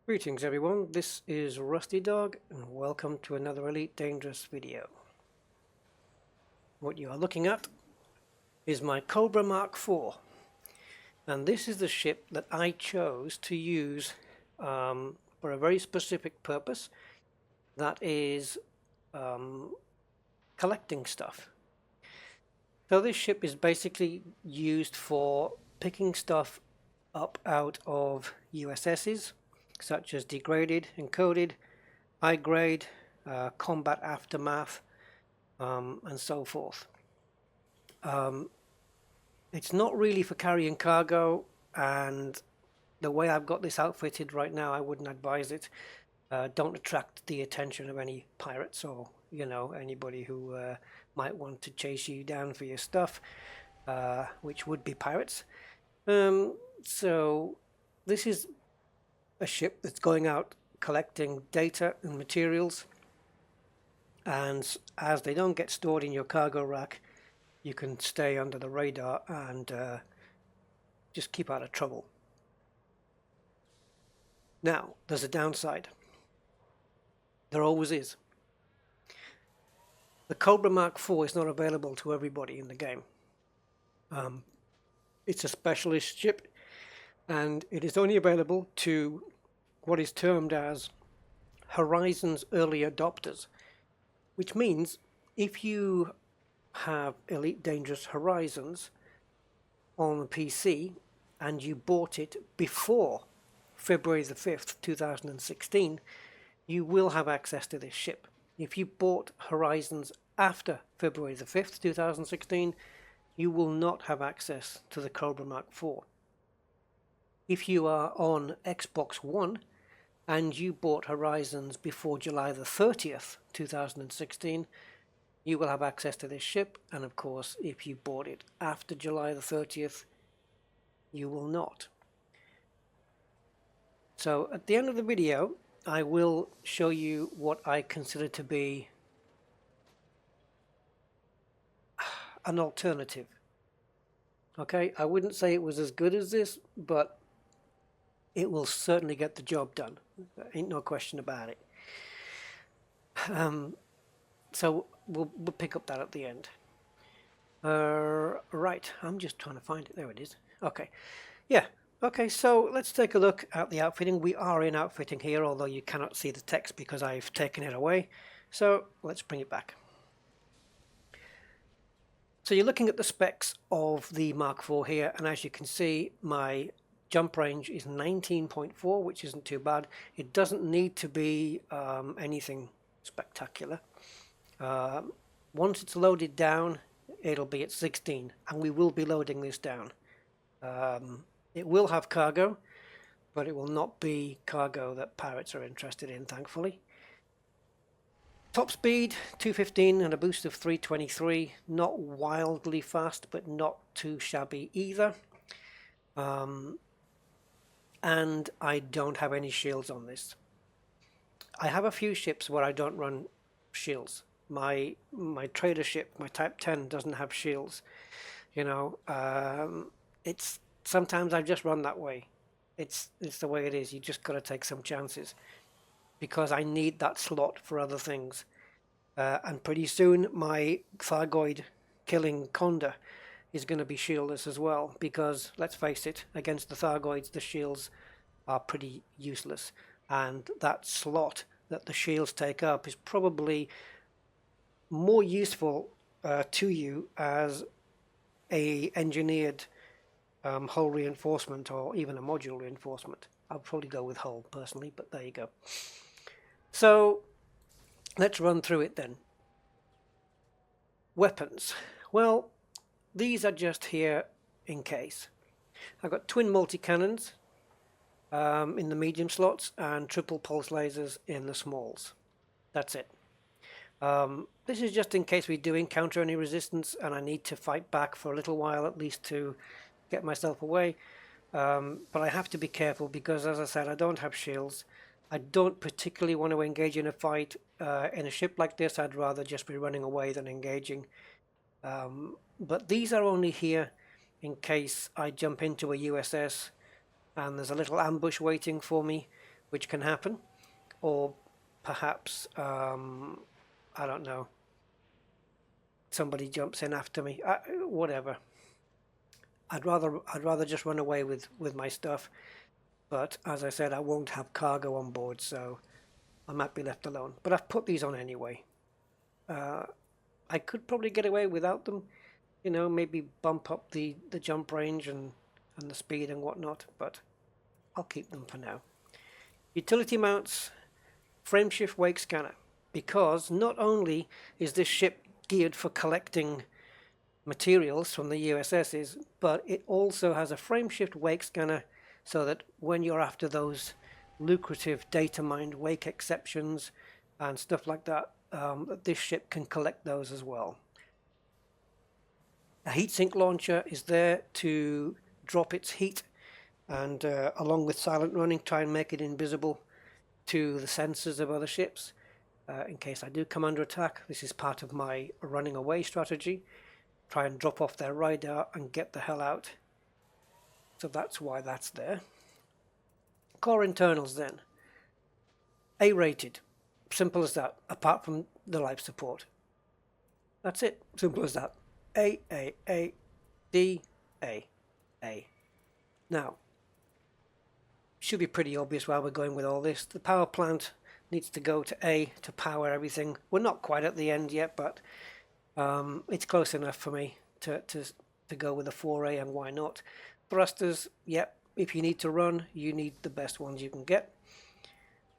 Greetings everyone, this is Rusty Dog and welcome to another Elite Dangerous video. What you are looking at is my Cobra MkIV, and this is the ship that I chose to use for a very specific purpose, that is collecting stuff. So this ship is basically used for picking stuff up out of USS's, such as degraded, encoded, high grade, combat aftermath, and so forth. It's not really for carrying cargo, and the way I've got this outfitted right now, I wouldn't advise it. Don't attract the attention of any pirates or anybody who might want to chase you down for your stuff, which would be pirates. So this is a ship that's going out collecting data and materials, and as they don't get stored in your cargo rack, you can stay under the radar and just keep out of trouble. Now, there's a downside. There always is. The Cobra MkIV is not available to everybody in the game. It's a specialist ship, and it is only available to what is termed as Horizon's early adopters, which means if you have Elite Dangerous Horizons on the PC and you bought it before February the 5th, 2016, you will have access to this ship. If you bought Horizons after February the 5th, 2016, you will not have access to the Cobra MkIV. If you are on Xbox One and you bought Horizons before July the 30th, 2016, you will have access to this ship, and of course if you bought it after July the 30th, you will not. So at the end of the video, I will show you what I consider to be an alternative. Okay, I wouldn't say it was as good as this, but it will certainly get the job done. There ain't no question about it. So we'll pick up that at the end. Right, I'm just trying to find it. There it is. Okay, yeah. Okay, so let's take a look at the outfitting. We are in outfitting here, although you cannot see the text because I've taken it away. So let's bring it back. So you're looking at the specs of the Mark IV here, and as you can see, my jump range is 19.4, which isn't too bad. It doesn't need to be anything spectacular. Once it's loaded down, it'll be at 16, and we will be loading this down. It will have cargo, but it will not be cargo that pirates are interested in, thankfully. Top speed 215 and a boost of 323, not wildly fast, but not too shabby either. And I don't have any shields on this. I have a few ships where I don't run shields. My trader ship, my Type 10, doesn't have shields. It's sometimes I just run that way. It's the way it is. You just got to take some chances, because I need that slot for other things. And pretty soon my Thargoid killing Conda is going to be shieldless as well, because let's face it, against the Thargoids the shields are pretty useless, and that slot that the shields take up is probably more useful to you as a engineered hull reinforcement, or even a module reinforcement. I'll probably go with hull personally, but there you go. So let's run through it then. Weapons. Well, these are just here in case. I've got twin multi-cannons in the medium slots and triple pulse lasers in the smalls. That's it. This is just in case we do encounter any resistance and I need to fight back for a little while at least to get myself away. But I have to be careful because, as I said, I don't have shields. I don't particularly want to engage in a fight. In a ship like this, I'd rather just be running away than engaging. But these are only here in case I jump into a USS and there's a little ambush waiting for me, which can happen. Or perhaps, I don't know, somebody jumps in after me. Whatever. I'd rather just run away with my stuff. But as I said, I won't have cargo on board, so I might be left alone. But I've put these on anyway. I could probably get away without them, you know, maybe bump up the jump range and the speed and whatnot, but I'll keep them for now. Utility mounts, frameshift wake scanner, because not only is this ship geared for collecting materials from the USS's, but it also has a frameshift wake scanner so that when you're after those lucrative data mined wake exceptions and stuff like that, this ship can collect those as well. A heatsink launcher is there to drop its heat and along with silent running try and make it invisible to the sensors of other ships in case I do come under attack. This is part of my running away strategy. Try and drop off their radar and get the hell out. So that's why that's there. Core internals then. A-rated. Simple as that, apart from the life support. That's it. Simple as that. A, D, A. Now, should be pretty obvious why we're going with all this. The power plant needs to go to A to power everything. We're not quite at the end yet, but it's close enough for me to go with a 4A, and why not? Thrusters, yep, if you need to run, you need the best ones you can get.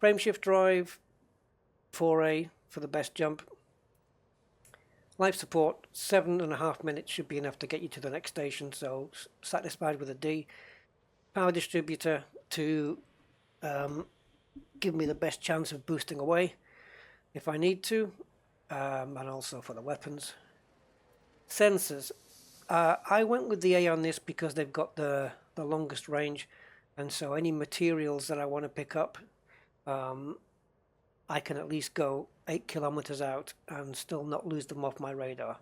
Frameshift drive, 4A for the best jump. Life support, 7.5 minutes should be enough to get you to the next station, so satisfied with a D. Power distributor to give me the best chance of boosting away if I need to, and also for the weapons. Sensors, I went with the A on this because they've got the longest range, and so any materials that I want to pick up, I can at least go 8 kilometers out and still not lose them off my radar.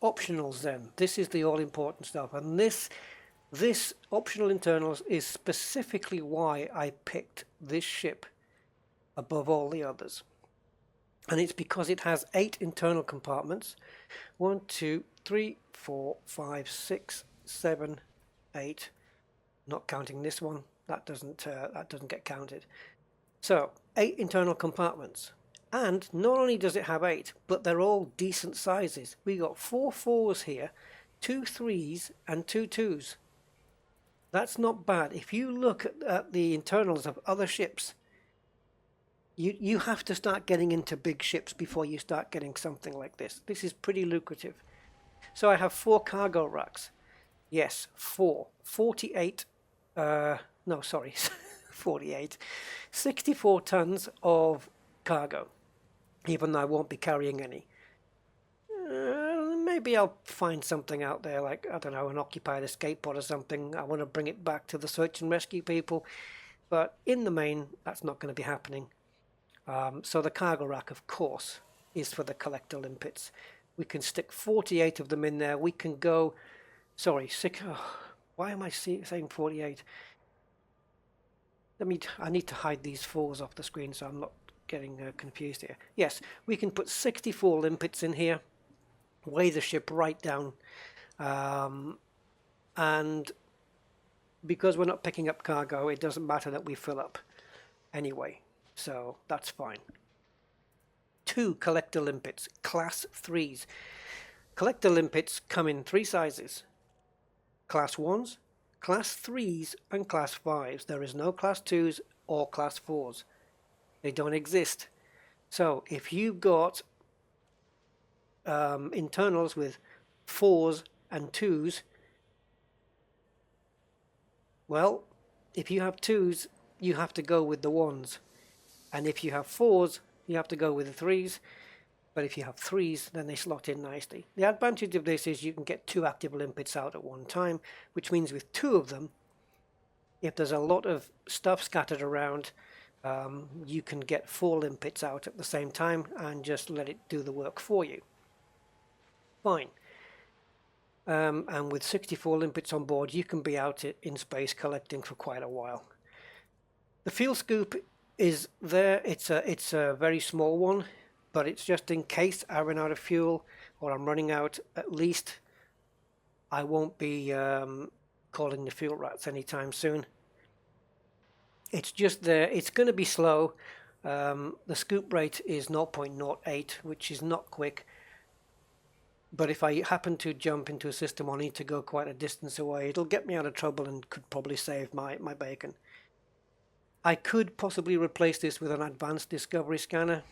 Optionals then, this is the all-important stuff, and this optional internals is specifically why I picked this ship above all the others. And it's because it has 8 internal compartments. 1, 2, 3, 4, 5, 6, 7, 8. Not counting this one. That doesn't get counted. So 8 internal compartments. And not only does it have 8, but they're all decent sizes. We got 4 4s here, 2 3s, and 2 2s. That's not bad. If you look at the internals of other ships, you have to start getting into big ships before you start getting something like this. This is pretty lucrative. So I have 4 cargo racks. Yes, 4. 48, no, sorry, 48. 64 tons of cargo, even though I won't be carrying any. Maybe I'll find something out there, like, I don't know, an occupied escape pod or something. I want to bring it back to the search and rescue people. But in the main, that's not going to be happening. So the cargo rack, of course, is for the collector limpets. We can stick 48 of them in there. We can go, sorry, why am I saying 48? I need to hide these 4s off the screen so I'm not getting confused here. Yes, we can put 64 limpets in here, weigh the ship right down, and because we're not picking up cargo, it doesn't matter that we fill up anyway, so that's fine. 2 collector limpets, class 3s. Collector limpets come in 3 sizes: class 1s, class 3s, and class 5s. There is no class 2s or class 4s. They don't exist. So if you've got internals with 4s and 2s, well, if you have 2s, you have to go with the 1s. And if you have 4s, you have to go with the 3s. But if you have 3s, then they slot in nicely. The advantage of this is you can get 2 active limpets out at one time, which means with 2 of them, if there's a lot of stuff scattered around, you can get 4 limpets out at the same time and just let it do the work for you. Fine. And with 64 limpets on board, you can be out in space collecting for quite a while. The fuel scoop is there. It's a very small one, but it's just in case I run out of fuel or I'm running out. At least I won't be calling the fuel rats anytime soon. It's just there. It's going to be slow. The scoop rate is 0.08, which is not quick. But if I happen to jump into a system or need to go quite a distance away, it'll get me out of trouble and could probably save my bacon. I could possibly replace this with an advanced discovery scanner.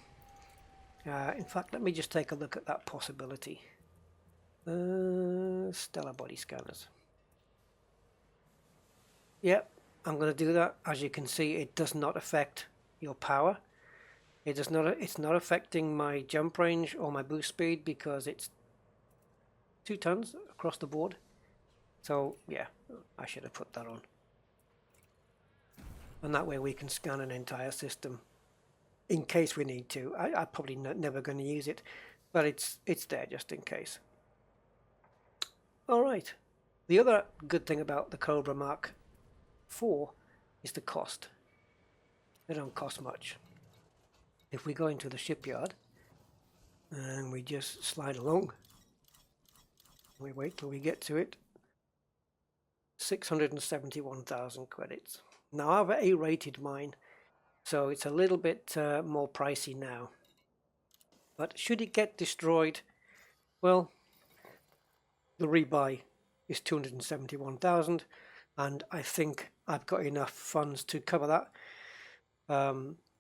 In fact, let me just take a look at that possibility. Stellar body scanners. Yep, I'm going to do that. As you can see, it does not affect your power. It's not affecting my jump range or my boost speed because it's 2 tons across the board. So yeah, I should have put that on. And that way we can scan an entire system in case we need to. I'm probably never going to use it, but it's there just in case. All right. The other good thing about the Cobra MkIV is the cost. They don't cost much. If we go into the shipyard and we just slide along, we wait till we get to it, 671,000 credits. Now I've A-rated mine, so it's a little bit more pricey now. But should it get destroyed, well, the rebuy is 271,000, and I think I've got enough funds to cover that.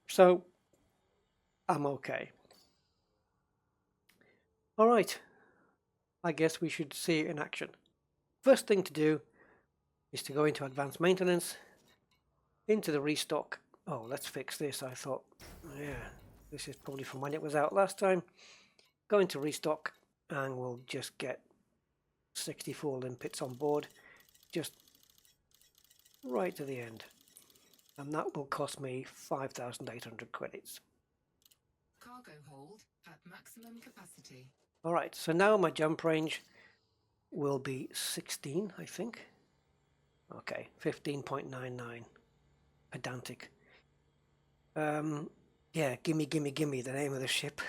So I'm okay. All right, I guess we should see it in action. First thing to do is to go into advanced maintenance, into the restock. Oh, let's fix this. I thought, yeah, this is probably from when it was out last time. Go into restock and we'll just get 64 limpets on board, just right to the end. And that will cost me 5,800 credits. Cargo hold at maximum capacity. All right, so now my jump range will be 16, I think. Okay, 15.99. Pedantic. Yeah, gimme, the name of the ship.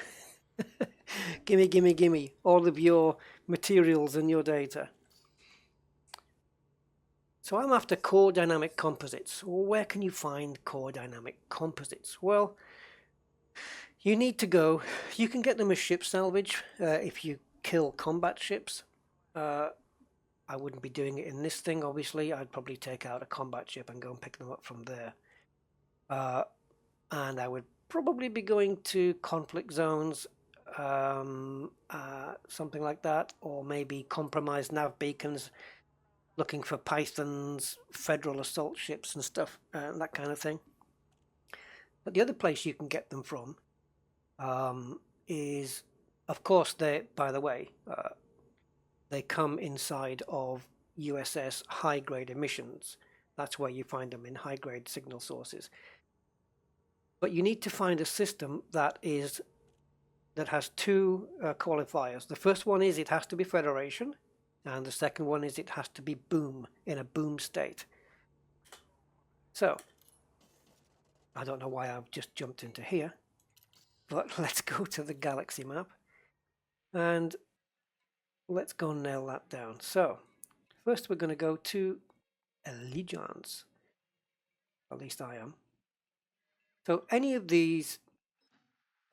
gimme, all of your materials and your data. So I'm after core dynamic composites. Well, where can you find core dynamic composites? Well, you need to go, you can get them as ship salvage if you kill combat ships. I wouldn't be doing it in this thing, obviously. I'd probably take out a combat ship and go and pick them up from there. And I would probably be going to conflict zones, something like that, or maybe compromised nav beacons, looking for Pythons, federal assault ships and stuff, that kind of thing. But the other place you can get them from is, of course, by the way, they come inside of USS high-grade emissions. That's where you find them, in high-grade signal sources. But you need to find a system that has 2 qualifiers. The first one is it has to be Federation, and the second one is it has to be boom, in a boom state. So, I don't know why I've just jumped into here, but let's go to the galaxy map, and let's go nail that down. So, first we're going to go to Allegiance. At least I am. So any of these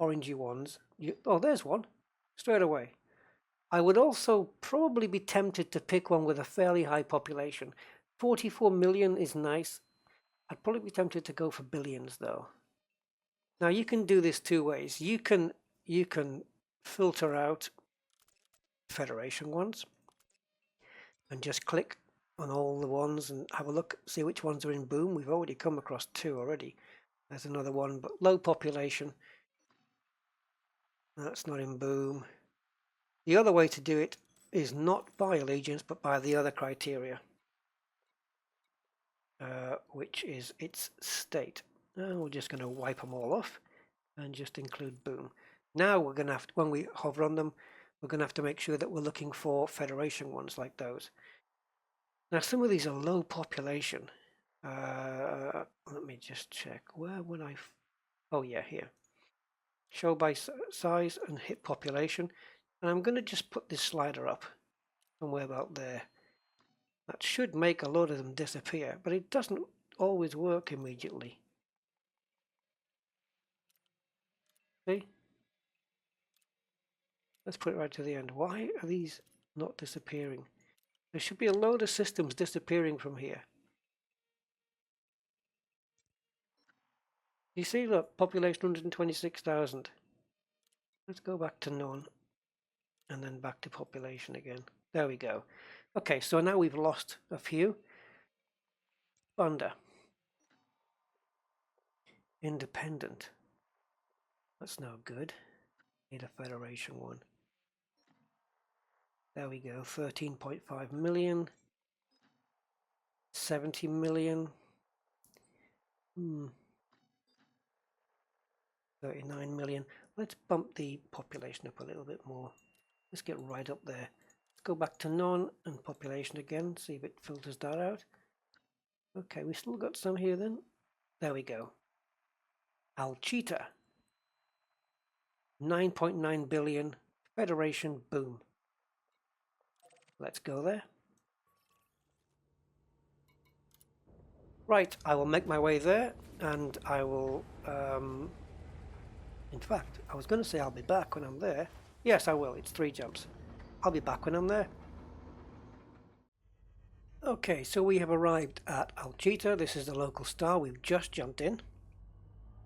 orangey ones, oh, there's one, straight away. I would also probably be tempted to pick one with a fairly high population. 44 million is nice. I'd probably be tempted to go for billions though. Now you can do this 2 ways. You can filter out Federation ones and just click on all the ones and have a look, see which ones are in boom. We've already come across 2 already. There's another one, but low population. That's not in boom. The other way to do it is not by allegiance, but by the other criteria, which is its state. And we're just going to wipe them all off and just include boom. Now we're going to have to, when we hover on them, we're going to have to make sure that we're looking for Federation ones like those. Now some of these are low population. Let me just check. Where would I? Oh yeah, here. Show by size and hit population. And I'm going to just put this slider up somewhere about there. That should make a lot of them disappear, but it doesn't always work immediately. See? Let's put it right to the end. Why are these not disappearing? There should be a load of systems disappearing from here. You see, look, population 126,000. Let's go back to none and then back to population again. There we go. Okay, so now we've lost a few. Thunder. Independent. That's no good. Need a Federation one. There we go. 13.5 million. 70 million. 39 million. Let's bump the population up a little bit more. Let's get right up there. Let's go back to none and population again. See if it filters that out. Okay, we still got some here then. There we go. Alchita. 9.9 billion. Federation, boom. Let's go there. Right, I will make my way there and I will, in fact, I was going to say I'll be back when I'm there. Yes, I will. It's 3 jumps. I'll be back when I'm there. Okay, so we have arrived at Alchita. This is the local star. We've just jumped in.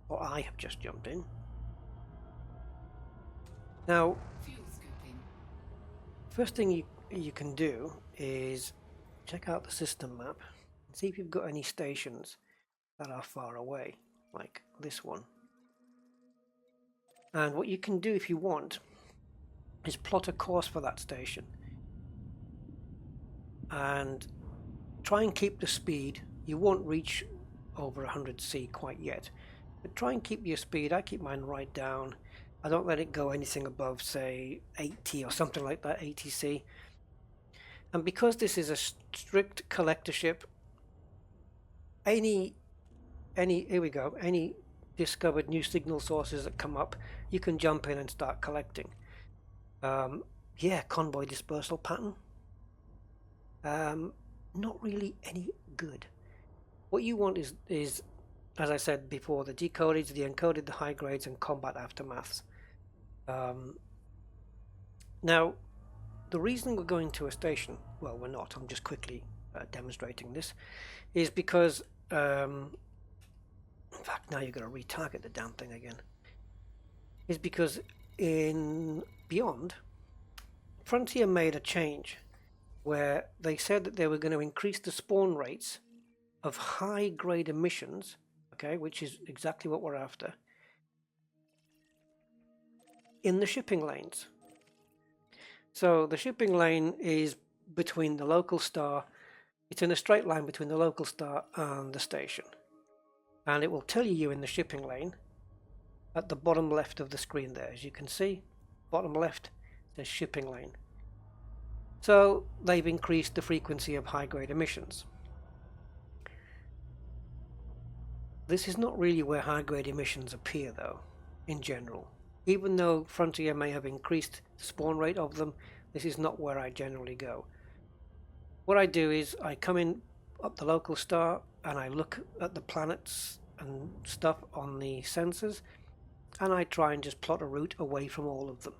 Or I have just jumped in. Now, first thing you can do is check out the system map and see if you've got any stations that are far away, like this one. And what you can do if you want is plot a course for that station and try and keep the speed. You won't reach over 100C quite yet, but try and keep your speed. I keep mine right down. I don't let it go anything above, say, 80 or something like that, 80C. And because this is a strict collectorship, any here we go, any discovered new signal sources that come up, you can jump in and start collecting. Yeah, convoy dispersal pattern. Not really any good. What you want is, as I said before, the decoded, the encoded, the high grades, and combat aftermaths. Now, the reason we're going to a station, well, we're not, I'm just quickly demonstrating this, is because, in fact, now you've got to retarget the damn thing again, is because in Beyond, Frontier made a change where they said that they were going to increase the spawn rates of high-grade emissions, okay, which is exactly what we're after, in the shipping lanes. So the shipping lane is between the local star. It's in a straight line between the local star and the station. And it will tell you in the shipping lane at the bottom left of the screen there. As you can see, bottom left says shipping lane. So they've increased the frequency of high-grade emissions. This is not really where high-grade emissions appear though, in general. Even though Frontier may have increased the spawn rate of them, this is not where I generally go. What I do is I come in up the local star and I look at the planets and stuff on the sensors and I try and just plot a route away from all of them.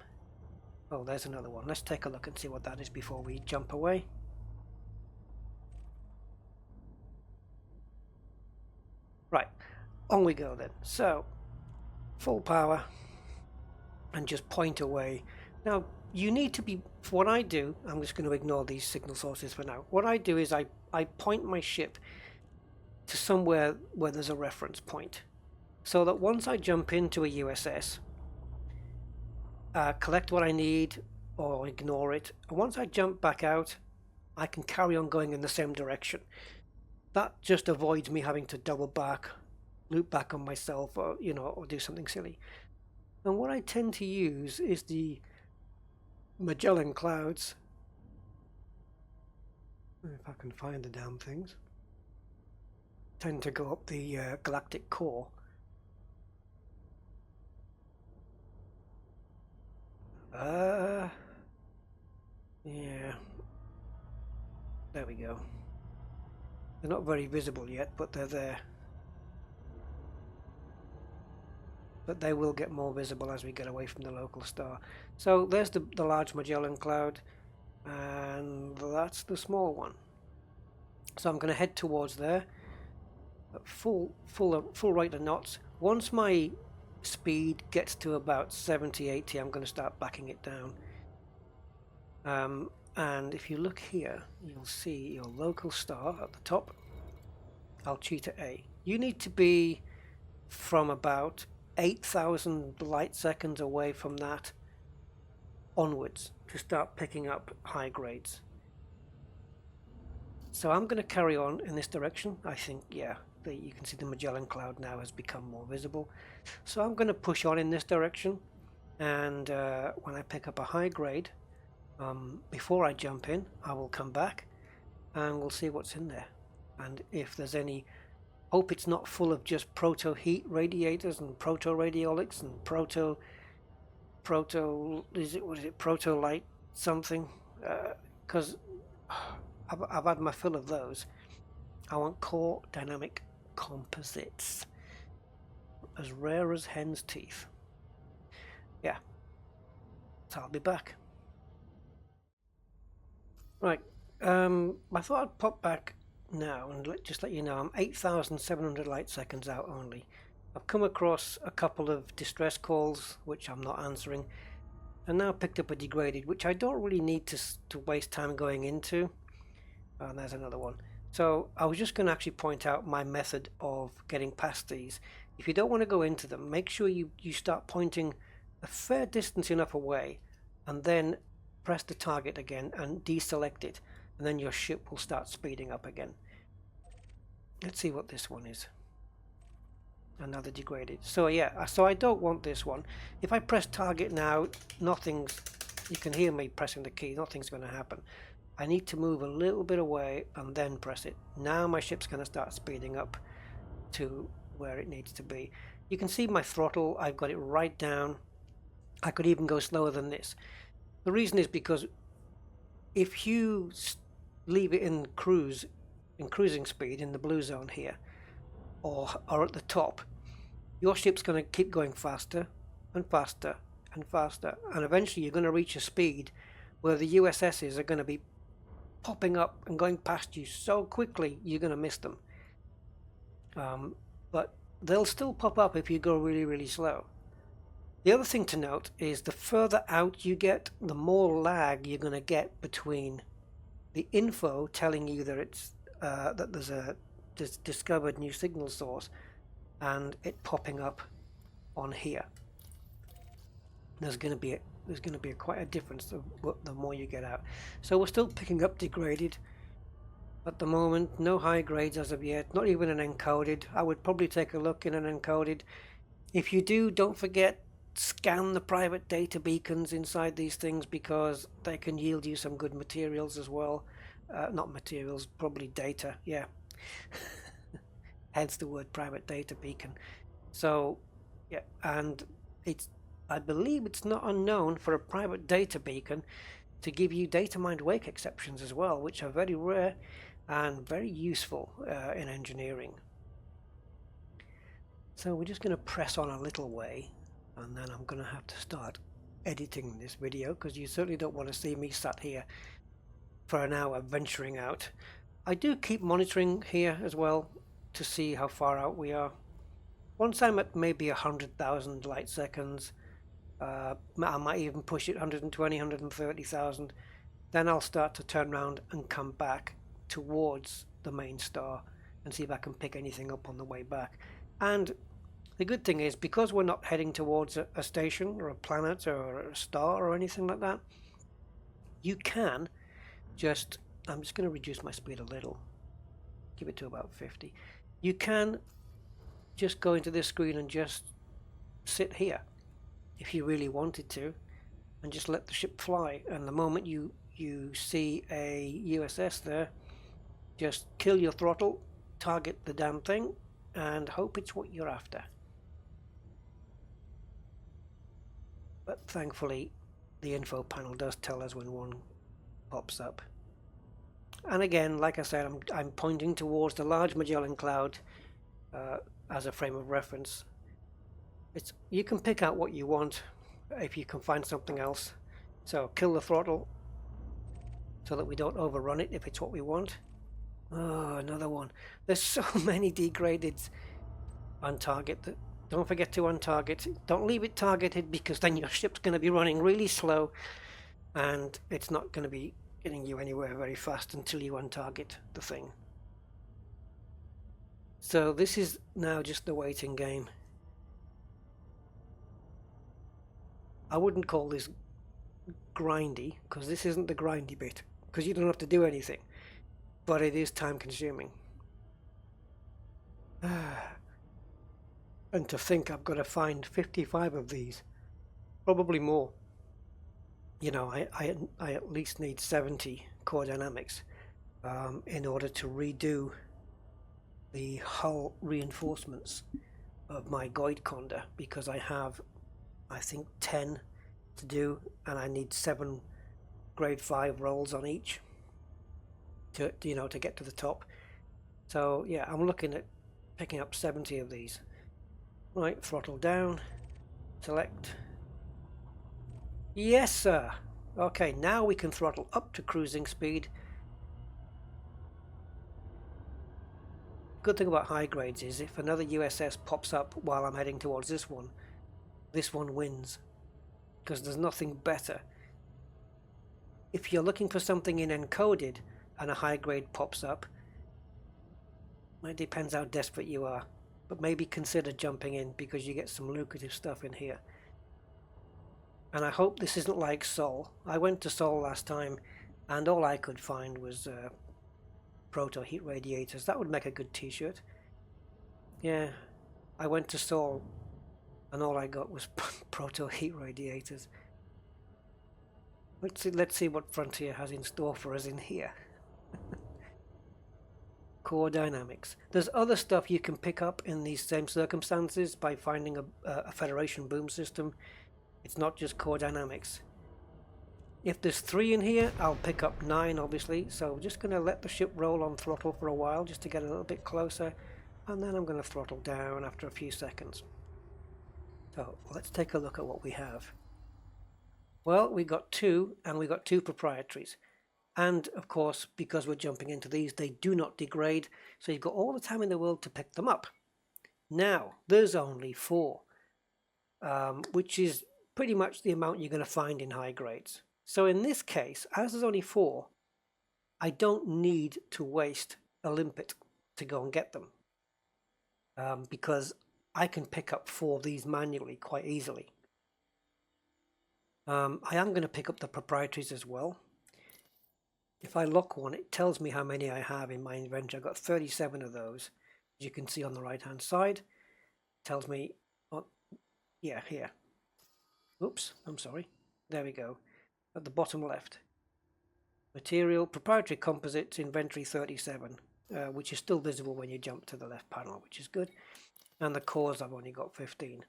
Oh, there's another one. Let's take a look and see what that is before we jump away. Right, on we go then. So, full power and just point away. Now, you need to be, for what I do, I'm just going to ignore these signal sources for now. What I do is I point my ship to somewhere where there's a reference point. so that once I jump into a USS, collect what I need or ignore it, and once I jump back out, I can carry on going in the same direction. That just avoids me having to double back, loop back on myself, or or do something silly. And what I tend to use is the Magellan clouds. If I can find the damn things. Tend to go up the galactic core. Yeah. There we go. They're not very visible yet, but they're there. But they will get more visible as we get away from the local star. So there's the large Magellan cloud, and that's the small one. So I'm going to head towards there at full rate of knots. Once my speed gets to about 70-80, I'm going to start backing it down. And if you look here, you'll see your local star at the top, Alchita A. You need to be from about 8,000 light seconds away from that onwards to start picking up high grades. So I'm going to carry on in this direction. I think, yeah, you can see the Magellan cloud now has become more visible. So I'm going to push on in this direction, and when I pick up a high grade, before I jump in, I will come back and we'll see what's in there. And if there's any, hope it's not full of just proto heat radiators and proto radiolics and proto light something, because I've had my fill of those. I want core dynamic composites, as rare as hen's teeth. Yeah, so I'll be back. Right, I thought I'd pop back now and just let you know I'm 8,700 light seconds out only. I've come across a couple of distress calls which I'm not answering, and now picked up a degraded which I don't really need to waste time going into. And there's another one. So I was just going to actually point out my method of getting past these. If you don't want to go into them, make sure you start pointing a fair distance enough away, and then press the target again and deselect it, and then your ship will start speeding up again. Let's see what this one is. Another degraded. So yeah, so I don't want this one. If I press target now, you can hear me pressing the key, nothing's going to happen. I need to move a little bit away and then press it. Now my ship's going to start speeding up to where it needs to be. You can see my throttle, I've got it right down. I could even go slower than this. The reason is because if you leave it in cruising speed in the blue zone here, or at the top, your ship's going to keep going faster and faster and faster, and eventually you're going to reach a speed where the USSs are going to be popping up and going past you so quickly you're going to miss them. But they'll still pop up if you go really, really slow. The other thing to note is the further out you get, the more lag you're going to get between the info telling you that it's that there's a discovered new signal source and it popping up on here. There's going to be quite a difference the more you get out. So we're still picking up degraded at the moment. No high grades as of yet, not even an encoded. I would probably take a look in an encoded. If you do, don't forget, scan the private data beacons inside these things, because they can yield you some good materials as well. Not materials, probably data, yeah. Hence the word private data beacon. So yeah, and I believe it's not unknown for a private data beacon to give you data mined wake exceptions as well, which are very rare and very useful in engineering. So we're just going to press on a little way, and then I'm going to have to start editing this video, because you certainly don't want to see me sat here for an hour venturing out. I do keep monitoring here as well to see how far out we are. Once I'm at maybe 100,000 light seconds, I might even push it 120, 130,000. Then I'll start to turn around and come back towards the main star and see if I can pick anything up on the way back. And The good thing is, because we're not heading towards a station or a planet or a star or anything like that, you can just, I'm just going to reduce my speed a little, give it to about 50. You can just go into this screen and just sit here if you really wanted to, and just let the ship fly. And the moment you see a USS there, just kill your throttle, target the damn thing, and hope it's what you're after. But thankfully, the info panel does tell us when one pops up. And again, like I said, I'm pointing towards the Large Magellan Cloud as a frame of reference. You can pick out what you want if you can find something else. So kill the throttle so that we don't overrun it if it's what we want. Oh, another one. There's so many degraded on target. Don't forget to untarget. Don't leave it targeted, because then your ship's going to be running really slow and it's not going to be getting you anywhere very fast until you untarget the thing. So this is now just the waiting game. I wouldn't call this grindy, because this isn't the grindy bit, because you don't have to do anything, but it is time consuming. And to think I've got to find 55 of these, probably more. You know, I at least need 70 core dynamics in order to redo the hull reinforcements of my Goid Conda, because I have, I think, 10 to do, and I need 7 grade 5 rolls on each to get to the top. So yeah, I'm looking at picking up 70 of these. Right, throttle down, select. Yes, sir. Okay, now we can throttle up to cruising speed. Good thing about high grades is if another USS pops up while I'm heading towards this one wins, because there's nothing better. If you're looking for something in encoded and a high grade pops up, it depends how desperate you are, but maybe consider jumping in, because you get some lucrative stuff in here. And I hope this isn't like Sol. I went to Sol last time and all I could find was proto heat radiators. That would make a good t-shirt. Yeah, I went to Sol and all I got was proto heat radiators. Let's see what Frontier has in store for us in here. Core dynamics. There's other stuff you can pick up in these same circumstances by finding a Federation boom system. It's not just core dynamics. If there's 3 in here, I'll pick up 9, obviously. So I'm just going to let the ship roll on throttle for a while, just to get a little bit closer, and then I'm going to throttle down after a few seconds. So let's take a look at what we have. Well, we got 2, and we got 2 proprietaries. And of course, because we're jumping into these, they do not degrade, so you've got all the time in the world to pick them up. Now, there's only 4, which is pretty much the amount you're going to find in high grades. So in this case, as there's only 4, I don't need to waste a limpet to go and get them, because I can pick up 4 of these manually quite easily. I am going to pick up the proprietaries as well. If I lock one, it tells me how many I have in my inventory. I've got 37 of those. As you can see on the right hand side, it tells me, oh, yeah, here. Oops, I'm sorry. There we go. At the bottom left. Material, proprietary composites, inventory 37, which is still visible when you jump to the left panel, which is good. And the cores, I've only got 15.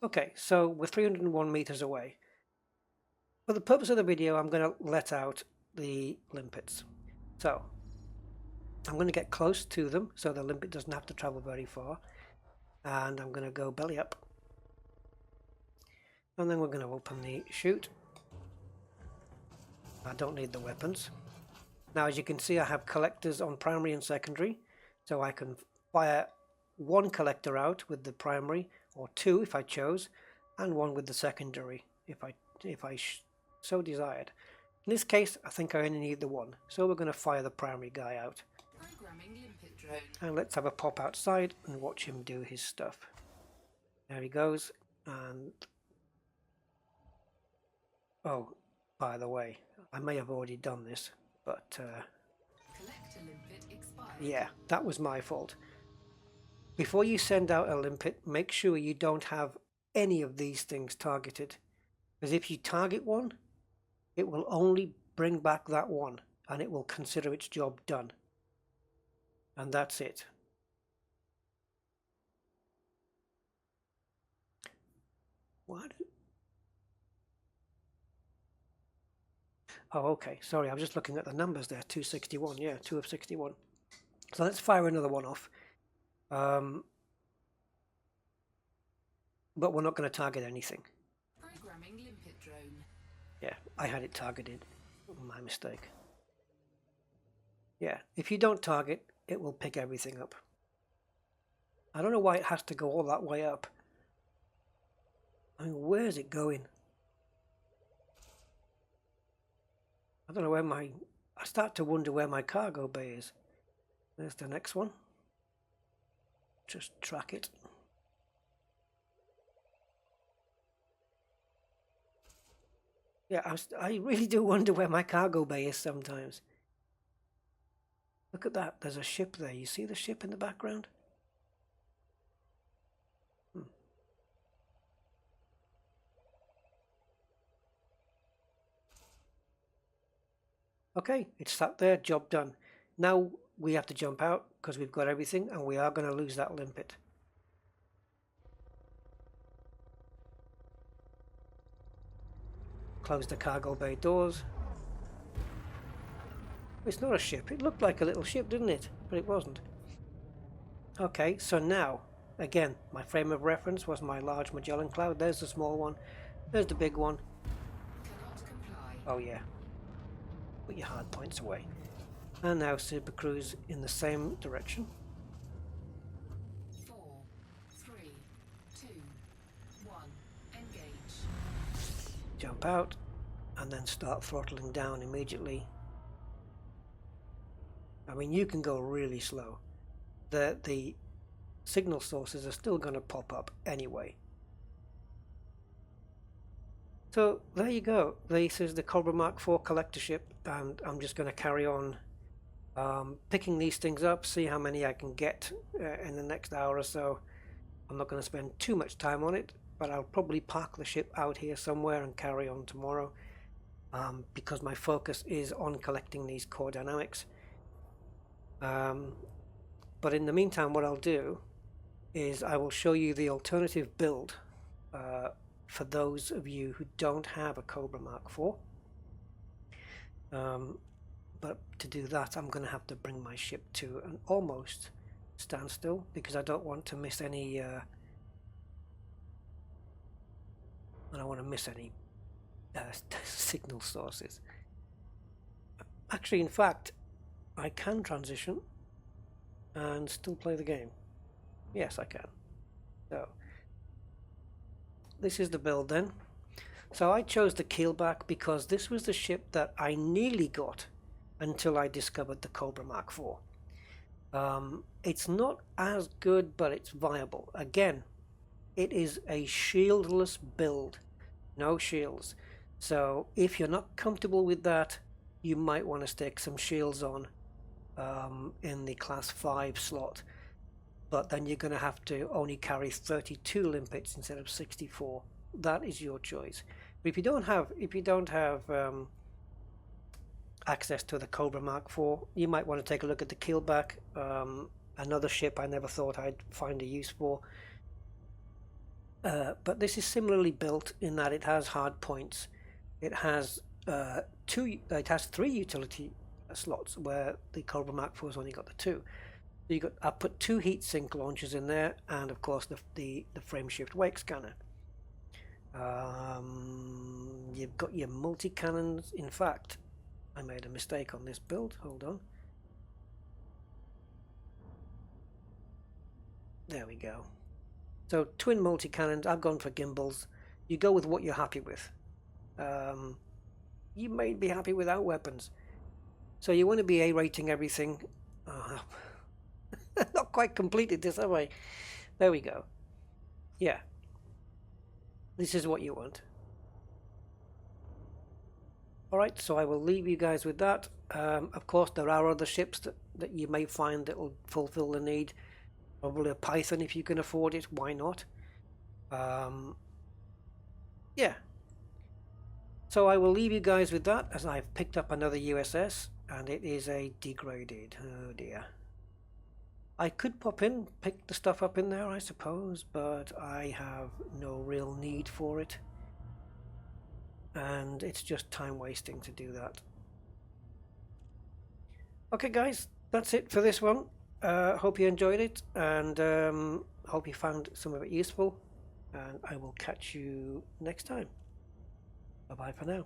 Okay, so we're 301 meters away. For the purpose of the video, I'm going to let out the limpets. So I'm going to get close to them so the limpet doesn't have to travel very far. And I'm going to go belly up. And then we're going to open the chute. I don't need the weapons. Now, as you can see, I have collectors on primary and secondary, so I can fire 1 collector out with the primary, or 2 if I chose, and 1 with the secondary if I so desired. In this case, I think I only need the 1, so we're going to fire the primary guy out. Programming limpet drone. And let's have a pop outside and watch him do his stuff. There he goes. And oh, by the way, I may have already done this, but Collector limpet expired. yeah, that was my fault. Before you send out a limpet, make sure you don't have any of these things targeted. Because if you target one, it will only bring back that one, and it will consider its job done. And that's it. What? Oh, okay. Sorry, I was just looking at the numbers there. 261. Yeah, 2 of 61. So let's fire another one off. But we're not going to target anything. Programming limpet drone. Yeah, I had it targeted. My mistake. Yeah, if you don't target, it will pick everything up. I don't know why it has to go all that way up. I mean, where is it going? I don't know where my... I start to wonder where my cargo bay is. There's the next one. Just track it. Yeah, I really do wonder where my cargo bay is sometimes. Look at that. There's a ship there. You see the ship in the background? Okay, it's sat there, job done. Now we have to jump out because we've got everything and we are going to lose that limpet. Close the cargo bay doors. It's not a ship. It looked like a little ship, didn't it? But it wasn't. Okay, so now, again, my frame of reference was my large Magellan Cloud. There's the small one. There's the big one. Cannot comply. Oh yeah. Put your hard points away. And now Super Cruise in the same direction. 4, 3, 2, 1. Engage. Jump out and then start throttling down immediately. I mean, you can go really slow. The signal sources are still going to pop up anyway. So there you go. This is the Cobra MkIV collector ship, and I'm just going to carry on picking these things up, see how many I can get in the next hour or so. I'm not going to spend too much time on it, but I'll probably park the ship out here somewhere and carry on tomorrow, because my focus is on collecting these core dynamics. But in the meantime, what I'll do is I will show you the alternative build for those of you who don't have a Cobra MkIV. But to do that, I'm going to have to bring my ship to an almost standstill because I don't want to miss any. I don't want to miss any signal sources. Actually, in fact, I can transition and still play the game. Yes, I can. So this is the build then. So I chose the keelback because this was the ship that I nearly got until I discovered the Cobra MkIV. It's not as good, but it's viable. Again, it is a shieldless build, no shields. So if you're not comfortable with that, you might want to stick some shields on in the class 5 slot, but then you're going to have to only carry 32 limpets instead of 64. That is your choice. But if you don't have access to the Cobra MkIV, you might want to take a look at the keelback, another ship I never thought I'd find a use for. But this is similarly built in that it has hard points. It has three utility slots where the Cobra MkIV's only got the 2. So I put 2 heatsink launchers in there, and of course the frame shift wake scanner. You've got your multi cannons. In fact, I made a mistake on this build. Hold on. There we go. So twin multi cannons. I've gone for gimbals. You go with what you're happy with. You may be happy without weapons. So you want to be A-rating everything. Not quite completed this, have I? There we go. Yeah. This is what you want. Alright, so I will leave you guys with that. Of course, there are other ships that you may find that will fulfill the need. Probably a Python if you can afford it, why not? Yeah. So I will leave you guys with that, as I've picked up another USS, and it is a degraded. Oh dear. I could pop in, pick the stuff up in there, I suppose, but I have no real need for it. And it's just time wasting to do that. Okay guys, that's it for this one. Hope you enjoyed it, and hope you found some of it useful, and I will catch you next time. Bye bye for now.